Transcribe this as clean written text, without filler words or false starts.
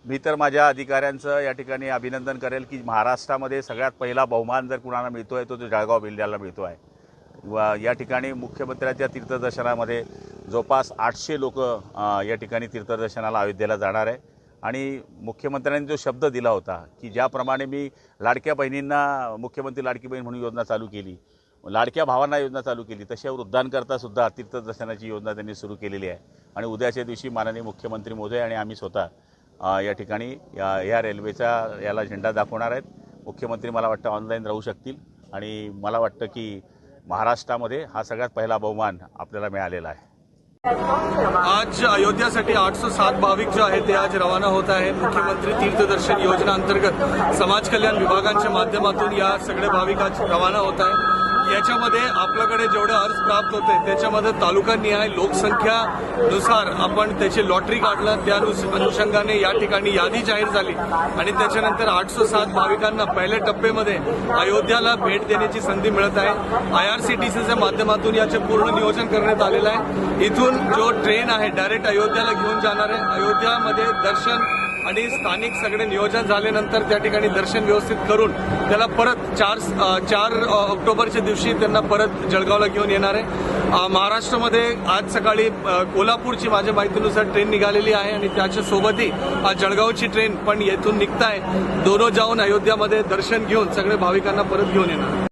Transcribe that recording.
मी तर माझ्या अधिकाऱ्यांचं या ठिकाणी अभिनंदन करेल की महाराष्ट्रामध्ये सगळ्यात पहिला बहुमान जर कुणाला मिळतोय तो जळगाव जिल्ह्याला मिळतो आहे. व या ठिकाणी मुख्यमंत्र्यांच्या तीर्थदर्शनामध्ये जवळपास 800 लोक या ठिकाणी तीर्थदर्शनाला अयोध्येला जाणार आहे. आणि मुख्यमंत्र्यांनी जो शब्द दिला होता की ज्याप्रमाणे मी लाडक्या बहिणींना मुख्यमंत्री लाडकी बहीण म्हणून योजना चालू केली, लाडक्या भावांना योजना चालू केली, तशा वृद्धांकरता सुद्धा तीर्थदर्शनाची योजना त्यांनी सुरू केलेली आहे. आणि उद्याच्या दिवशी माननीय मुख्यमंत्री महोदय आणि आम्ही स्वतः या ठिकाणी या रेल्वेचा याला झेंडा दाखवणार आहेत. मुख्यमंत्री मला वाटतं ऑनलाईन राहू शकतील आणि मला वाटतं की महाराष्ट्रामध्ये हा सगळ्यात पहिला बहुमान आपल्याला मिळालेला आहे. आज अयोध्यासाठी 807 भाविक जे आहेत ते आज रवाना होत आहे. मुख्यमंत्री तीर्थदर्शन योजना अंतर्गत समाज कल्याण विभागांच्या माध्यमातून या सगळे भाविक आज रवाना होत आहे. याच्यामध्ये आपल्याकडे जेवढे अर्ज प्राप्त होते त्याच्यामध्ये तालुकानिहाय लोकसंख्यानुसार आपण त्याची लॉटरी काढलं, त्या अनुषंगाने या ठिकाणी यादी जाहीर झाली आणि त्याच्यानंतर 807 भाविकांना पहिल्या टप्प्यामध्ये अयोध्याला भेट देण्याची संधी मिळत आहे. IRCTCच्या माध्यमातून याचे पूर्ण नियोजन करण्यात आलेलं आहे. इथून जो ट्रेन आहे डायरेक्ट अयोध्याला घेऊन जाणार आहे. अयोध्यामध्ये दर्शन आणि स्थानिक सगळे नियोजन झाल्यानंतर त्या ठिकाणी दर्शन व्यवस्थित करून त्याला परत 4 ऑक्टोबरच्या दिवशी त्यांना परत जळगावला घेऊन येणार आहे. महाराष्ट्रामध्ये आज सकाळी कोल्हापूरची माझ्या माहितीनुसार ट्रेन निघालेली आहे आणि त्याच्यासोबतही आज जळगावची ट्रेन पण येथून निघत आहे. दोनों जाऊन अयोध्यामध्ये दर्शन घेऊन सगळे भाविकांना परत घेऊन येणार.